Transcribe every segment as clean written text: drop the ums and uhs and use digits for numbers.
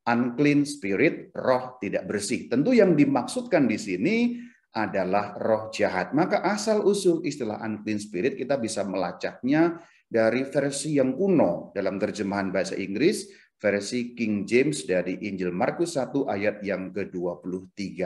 unclean spirit, roh tidak bersih. Tentu yang dimaksudkan di sini adalah roh jahat. Maka asal-usul istilah unclean spirit kita bisa melacaknya dari versi yang kuno dalam terjemahan bahasa Inggris, versi King James dari Injil Markus 1 ayat yang ke-23.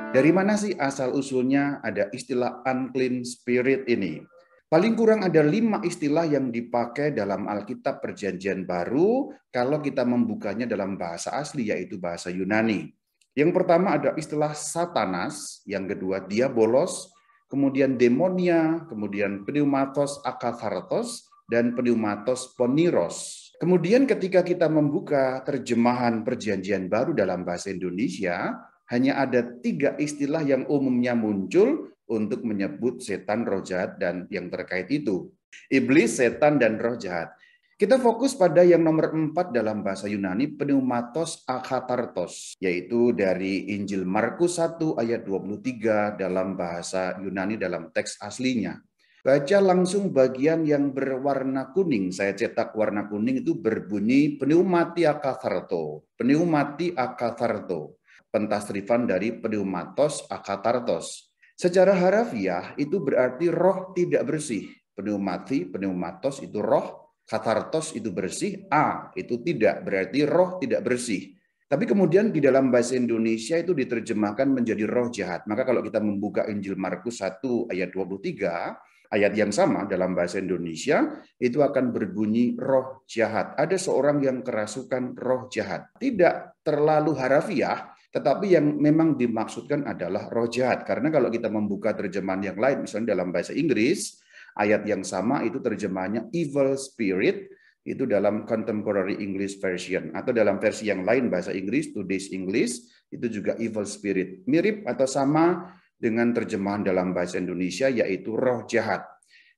Dari mana sih asal-usulnya ada istilah unclean spirit ini? Paling kurang ada 5 istilah yang dipakai dalam Alkitab Perjanjian Baru kalau kita membukanya dalam bahasa asli, yaitu bahasa Yunani. Yang pertama ada istilah satanas, yang kedua diabolos, kemudian demonia, kemudian pneumatos akathartos, dan pneumatos poniros. Kemudian ketika kita membuka terjemahan Perjanjian Baru dalam bahasa Indonesia, hanya ada 3 istilah yang umumnya muncul untuk menyebut setan, roh jahat, dan yang terkait itu. Iblis, setan, dan roh jahat. Kita fokus pada yang nomor 4 dalam bahasa Yunani, pneumatos akathartos, yaitu dari Injil Markus 1 ayat 23 dalam bahasa Yunani dalam teks aslinya. Baca langsung bagian yang berwarna kuning. Saya cetak warna kuning itu berbunyi pneumati akatharto. Pneumati akatharto. Pentasrifan dari pneumatos akathartos. Secara harafiah itu berarti roh tidak bersih. Pneumati, pneumatos itu roh, kathartos itu bersih, itu tidak, berarti roh tidak bersih. Tapi kemudian di dalam bahasa Indonesia itu diterjemahkan menjadi roh jahat. Maka kalau kita membuka Injil Markus 1 ayat 23, ayat yang sama dalam bahasa Indonesia itu akan berbunyi roh jahat. Ada seorang yang kerasukan roh jahat. Tidak terlalu harafiah, tetapi yang memang dimaksudkan adalah roh jahat. Karena kalau kita membuka terjemahan yang lain, misalnya dalam bahasa Inggris, ayat yang sama itu terjemahannya evil spirit, itu dalam Contemporary English Version. Atau dalam versi yang lain bahasa Inggris, Today's English, itu juga evil spirit. Mirip atau sama dengan terjemahan dalam bahasa Indonesia, yaitu roh jahat.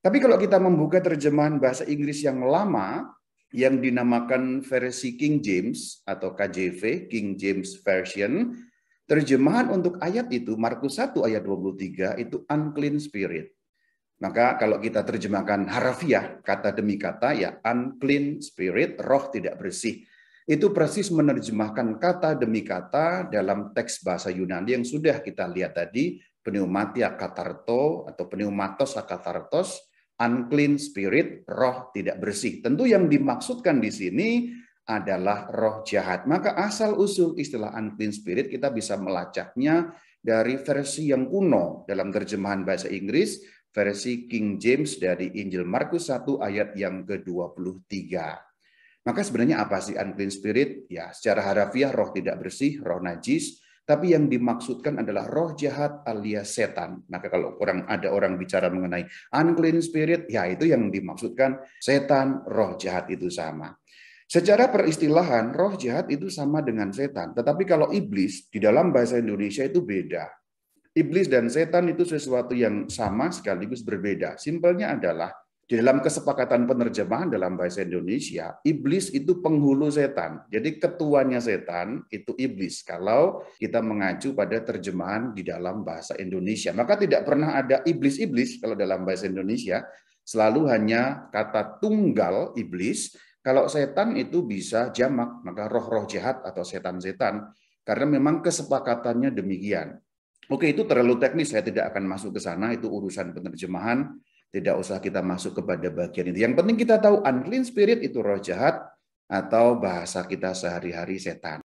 Tapi kalau kita membuka terjemahan bahasa Inggris yang lama, yang dinamakan versi King James atau KJV, King James Version, terjemahan untuk ayat itu, Markus 1 ayat 23, itu unclean spirit. Maka kalau kita terjemahkan harafiah, kata demi kata, ya unclean spirit, roh tidak bersih. Itu persis menerjemahkan kata demi kata dalam teks bahasa Yunani yang sudah kita lihat tadi, pneumati akatharto atau pneumatos akathartos, unclean spirit, roh tidak bersih. Tentu yang dimaksudkan di sini adalah roh jahat. Maka asal-usul istilah unclean spirit kita bisa melacaknya dari versi yang kuno dalam terjemahan bahasa Inggris, versi King James dari Injil Markus 1 ayat yang ke-23. Maka sebenarnya apa sih unclean spirit? Ya, secara harafiah roh tidak bersih, roh najis, tapi yang dimaksudkan adalah roh jahat alias setan. Maka kalau ada orang bicara mengenai unclean spirit, ya itu yang dimaksudkan setan, roh jahat itu sama. Secara peristilahan, roh jahat itu sama dengan setan. Tetapi kalau iblis, di dalam bahasa Indonesia itu beda. Iblis dan setan itu sesuatu yang sama sekaligus berbeda. Simpelnya adalah, di dalam kesepakatan penerjemahan dalam bahasa Indonesia, iblis itu penghulu setan. Jadi ketuanya setan itu iblis. Kalau kita mengacu pada terjemahan di dalam bahasa Indonesia. Maka tidak pernah ada iblis-iblis kalau dalam bahasa Indonesia. Selalu hanya kata tunggal iblis. Kalau setan itu bisa jamak, maka roh-roh jahat atau setan-setan. Karena memang kesepakatannya demikian. Oke, itu terlalu teknis, saya tidak akan masuk ke sana, itu urusan penerjemahan. Tidak usah kita masuk kepada bagian itu. Yang penting kita tahu unclean spirit itu roh jahat atau bahasa kita sehari-hari setan.